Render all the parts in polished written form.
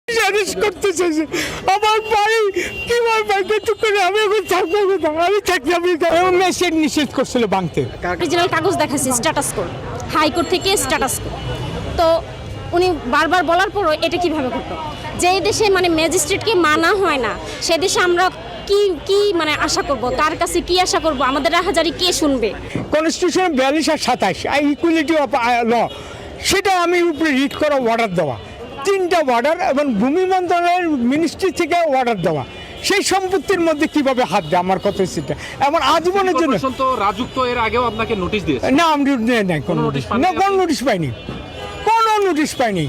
করতে চাইছে আমার বাড়ি কিভাবে ব্যাংকে টুক করে আমি এখন থাকবো কোথাও আমি থাকি আমি মেসেজ নিষেধ করছিল বাংতে অরিজিনাল কাগজ দেখাচ্ছি স্ট্যাটাস কোড হাইকোর্ট থেকে স্ট্যাটাস কোড তো উনি বারবার বলার পরও এটা কিভাবে ঘটলো যেই দেশে মানে ম্যাজিস্ট্রেটকে মানা হয় না সে দেশে আমরা কি কি মানে আশা করব কার কাছে কি আশা করব আমাদের রাহাজারি কে শুনবে কনস্টিটিউশন 42 আর 27 ইকুয়ালিটি অফ ল সেটা আমি উপরে রিড করা অর্ডার দেওয়া 3টা অর্ডার এবং ভূমি মন্ত্রণালয়ের মিনিস্ট্রি থেকে অর্ডার দেওয়া সেই সম্পত্তির মধ্যে কিভাবে হাত দেয় আমার কথা সেটা এমন আজীবনের জন্য তো রাজুক এর আগেও আপনাকে নোটিশ দিয়েছে না আমি নাই কোনো নোটিশ না কোনো নোটিশ পাইনি কোনো নোটিশ পাইনি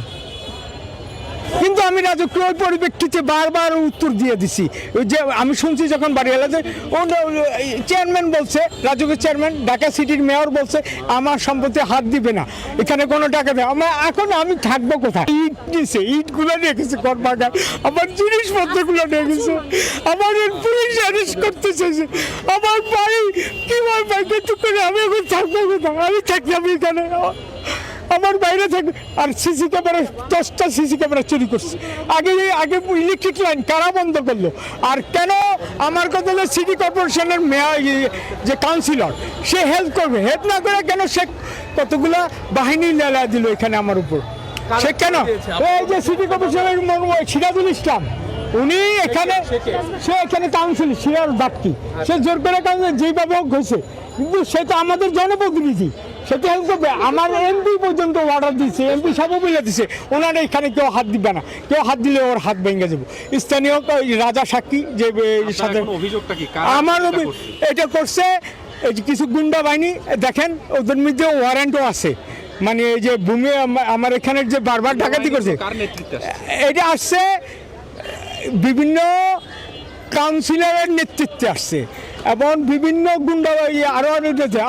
কিন্তু আমি রাজকীয় ওই পরিপ্রেক্ষিতে বারবার উত্তর দিয়ে দিছি যে আমি শুনছি যখন বাড়ি এলাতে চেয়ারম্যান বলছে রাজকীয় চেয়ারম্যান ঢাকা সিটির মেয়র বলছে আমার সম্পত্তি হাত দিবে না এখানে কোনো টাকা দেয় এখন আমি থাকবো কোথায় ইট নিছে ইটগুলো রেখেছে কর্মাগার আমার জিনিসপত্রগুলো রেখেছে আমার পুলিশ অ্যারেস্ট করতে চাইছে আমার বাড়ি কীভাবে ব্যাংকে টুক করে আমি এখন থাকবো কোথায় আমি থাকি আমি এখানে আমার বাইরে থাকে আর সিসি ক্যামেরা 10টা সিসি ক্যামেরা চুরি করছে আগে ইলেকট্রিক লাইন কারা বন্ধ করলো আর কেন আমার কথা হলো সিটি কর্পোরেশনের মেয়র যে কাউন্সিলর সে হেল্প করবে হেল্প না করে কেন সে কতগুলা বাহিনী লেলা দিল এখানে আমার উপর সে কেন এই যে সিটি কর্পোরেশনের সিরাজুল ইসলাম উনি এখানে সে এখানে কাউন্সিল সিরাজ বাটকি সে জোর করে যেইভাবে হোক হয়েছে কিন্তু সে তো আমাদের জনপ্রতিনিধি সেটা হেল্প করবে আমার এমপি পর্যন্ত অর্ডার দিচ্ছে এমপি সবও বলে দিচ্ছে ওনারা এখানে কেউ হাত দিবে না কেউ হাত দিলে ওর হাত ভেঙে যাবো স্থানীয় রাজা সাক্ষী যে সাথে আমার এটা করছে কিছু গুন্ডা বাহিনী দেখেন ওদের মধ্যে ওয়ারেন্টও আছে মানে এই যে ভূমি আমার এখানের যে বারবার ডাকাতি করছে এটা আসছে বিভিন্ন কাউন্সিলরের নেতৃত্বে আসছে এবং বিভিন্ন গুন্ডা আরও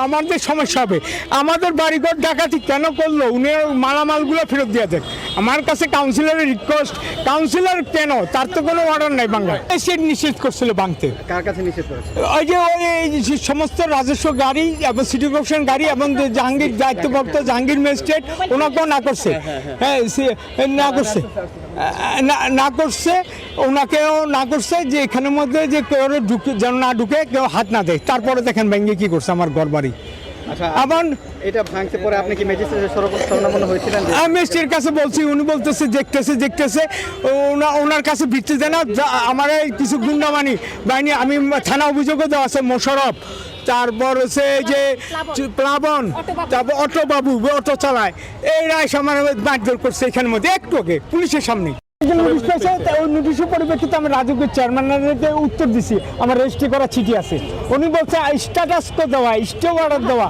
আমাদের সমস্যা হবে আমাদের বাড়িঘর ডাকাতি কেন করলো উনি মালামালগুলো ফেরত দিয়ে দেন আমার কাছে কাউন্সিলরের রিকোয়েস্ট কাউন্সিলর কেন তার তো কোনো অর্ডার নাই বাংলায় সে নিষেধ করছিল বাংতে কার কাছে নিষেধ করেছে ওই যে ওই সমস্ত রাজস্ব গাড়ি এবং সিটি কর্পোরেশন গাড়ি এবং জাহাঙ্গীর দায়িত্বপ্রাপ্ত জাহাঙ্গীর ম্যাজিস্ট্রেট ওনাকেও না করছে হ্যাঁ না করছে না করছে ওনাকেও না করছে যে এখানের মধ্যে যে কেউ ঢুকে যেন না ঢুকে কেউ হাত না দেয় তারপরে দেখেন ব্যাঙ্গে কি করছে আমার ঘর বাড়ি আচ্ছা এখন এটা ভাঙতে পরে আপনি কি ম্যাজিস্ট্রেটের শরণাপন্ন হয়েছিলেন আমি ম্যাজিস্ট্রেটের কাছে বলছি উনি বলতেছে দেখতেছে ওনার কাছে ভিত্তি দেয় না আমার কিছু গুন্ডামানি বাহিনী আমি থানা অভিযোগও দেওয়া আছে মোশারফ তারপর হচ্ছে যে প্লাবন তারপর অটো বাবু অটো চালায় এই রায় আমার মারধর করছে এখানের মধ্যে একটু আগে পুলিশের সামনে ওই নোটিশের পরিপ্রেক্ষিতে আমি রাজুকের চেয়ারম্যানকে উত্তর দিছি আমার রেজিস্ট্রি করা চিঠি আছে উনি বলছে স্ট্যাটাস তো দেওয়া স্টে অর্ডার দেওয়া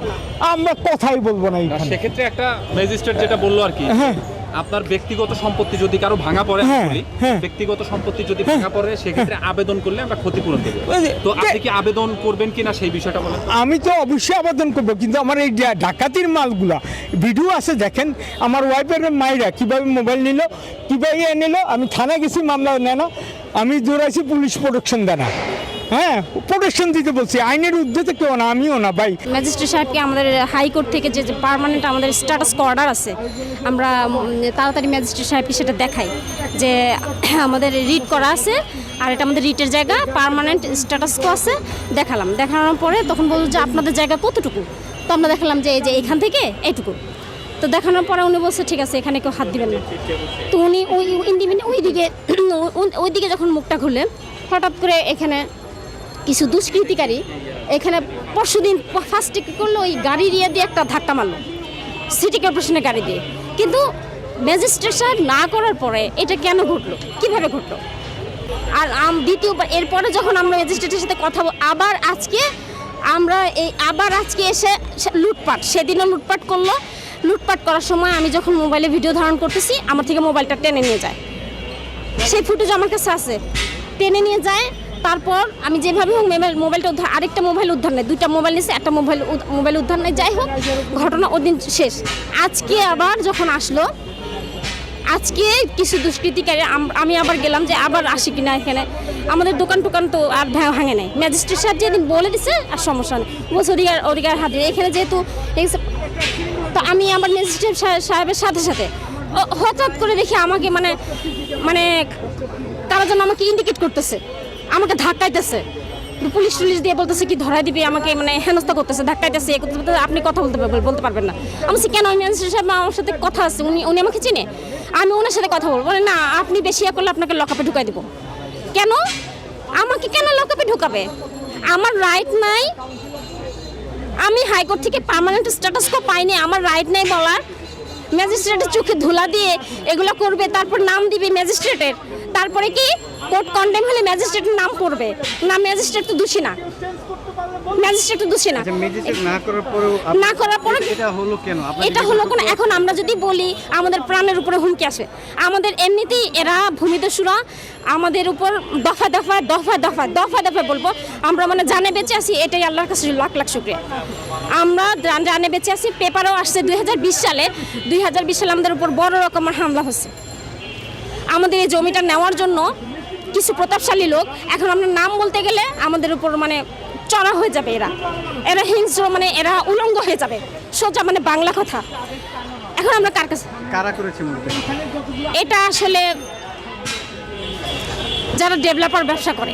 আমরা কথাই বলবো না সেক্ষেত্রে একটা ম্যাজিস্ট্রেট যেটা বললো আর কি আপনার ব্যক্তিগত সম্পত্তি যদি কারো ভাঙা পড়ে ব্যক্তিগত সম্পত্তি যদি ভাঙা পড়ে সেক্ষেত্রে আবেদন করলে আমরা ক্ষতিপূরণ দেবো তো আপনি কি আবেদন করবেন কিনা সেই বিষয়টা বলেন আমি তো অবশ্যই আবেদন করবো কিন্তু আমার এই ডাকাতির মালগুলা ভিডিও আছে দেখেন আমার ওয়াইফের মায়েরা কীভাবে মোবাইল নিল কীভাবে নিল আমি থানায় গেছি মামলা নেয় না আমি দৌড়াইছি পুলিশ প্রোটেকশন দেয় না হ্যাঁ প্রোটেকশন দিতে বলছি আইনের ঊর্ধ্বে কেউ না আমিও না ভাই ম্যাজিস্ট্রেট সাহেবকে আমাদের হাইকোর্ট থেকে যে পার্মানেন্ট আমাদের স্ট্যাটাস অর্ডার আছে আমরা তাড়াতাড়ি ম্যাজিস্ট্রেট সাহেবকে সেটা দেখাই যে আমাদের রিট করা আছে আর এটা আমাদের রিটের জায়গা পার্মানেন্ট স্ট্যাটাস আছে দেখানোর পরে তখন বলল যে আপনাদের জায়গা কতটুকু তো আমরা দেখালাম যে এই যে এখান থেকে এইটুকু তো দেখানোর পরে উনি বলছে ঠিক আছে এখানে কেউ হাত দিবেন না তো উনি ওইদিকে যখন মুখটা খুলে হঠাৎ করে এখানে কিছু দুষ্কৃতিকারী এখানে পরশুদিন ফার্স্টে কী করলো ওই গাড়ি দিয়ে একটা ধাক্কা মারলো সিটি কর্পোরেশনের গাড়ি দিয়ে কিন্তু ম্যাজিস্ট্রেট সাহেব না করার পরে এটা কেন ঘটলো কীভাবে ঘটলো আর দ্বিতীয়বার এরপরে যখন আমরা ম্যাজিস্ট্রেটের সাথে কথা আবার আজকে এসে লুটপাট সেদিনও লুটপাট করলো লুটপাট করার সময় আমি যখন মোবাইলে ভিডিও ধারণ করতেছি আমার থেকে মোবাইলটা টেনে নিয়ে যায় সেই ফুটেজ আমার কাছে আছে টেনে নিয়ে যায় তারপর আমি যেভাবে হোক মোবাইলটা উদ্ধার আরেকটা মোবাইল উদ্ধার নেই দুইটা মোবাইল নিয়েছে একটা মোবাইল উদ্ধার নেই যাই হোক ঘটনা ওদিন শেষ আজকে আবার যখন আসলো আজকে কিছু দুষ্কৃতিকারী আমি আবার গেলাম যে আবার আসি কিনা এখানে আমাদের দোকান টোকান তো আর ভাঙে নেই ম্যাজিস্ট্রেট সাহেব যেদিন বলে দিছে আর সমস্যা নেই বলছে অধিকার হাতে এখানে যেহেতু তো আমি আমার ম্যাজিস্ট্রেট সাহেবের সাথে হঠাৎ করে দেখি আমাকে মানে মানে তারা যেন আমাকে ইন্ডিকেট করতেছে, আমাকে ধাক্কাইতেছে, পুলিশ টুলিশ দিয়ে বলতেছে কি ধরাই দিবে, আমাকে মানে হেনস্থা করতেছে, ধাক্কাইতেছে, আপনি কথা বলতে পারবেন না। আমি বলছি কেন, আমি ম্যাজিস্ট্রেট সাহেব আমার সাথে কথা আছে, উনি আমাকে চিনে, আমি ওনার সাথে কথা বলবো। বলে না, আপনি বেশি করলে আপনাকে লকআপে ঢুকাই দেবো। কেন আমাকে কেন লকআপে ঢুকাবে? আমার রাইট নাই, আমি হাইকোর্ট থেকে পার্মানেন্ট স্ট্যাটাস কো পাইনি, আমার রাইট নেই বলার। ম্যাজিস্ট্রেটের চোখে ধুলা দিয়ে এগুলো করবে, তারপর নাম দিবে ম্যাজিস্ট্রেটের, তারপরে কি কোর্ট কন্ডেম হলে ম্যাজিস্ট্রেটের নাম করবে না? ম্যাজিস্ট্রেট তো দোষী না, ম্যাজিস্ট্রেট তো দোষী না। ম্যাজিস্ট্রেট না করার পরেও না করার পরে এটা হলো কেন? এটা হলো কেন? এখন আমরা যদি বলি আমাদের প্রাণের উপরে হুমকি আসে। আমাদের এমনিতেই এরা ভূমিদস্যুরা আমাদের উপর দফা দফা দফা দফা দফা দফা বলবো, আমরা মানে জানে বেঁচে আছি, এটাই আল্লাহর কাছে লাখ লাখ শুকরিয়া। আমরা জানে বেঁচে আছি। পেপারও আসছে 2020 সালে আমাদের উপর বড় রকমের হামলা হচ্ছে আমাদের এই জমিটা নেওয়ার জন্য। কিছু প্রতাপশালী লোক, এখন আমরা নাম বলতে গেলে আমাদের উপর মানে চড়া হয়ে যাবে, এরা হিংস্র, মানে এরা উলঙ্গ হয়ে যাবে, সোজা মানে বাংলা কথা। এখন আমরা কার কাছে, কারা করেছে মূলত? এটা আসলে যারা ডেভেলপার ব্যবসা করে,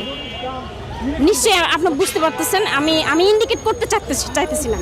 নিশ্চয়ই আপনি বুঝতে পারতেছেন। আমি ইন্ডিকেট করতে চাইতেছি না।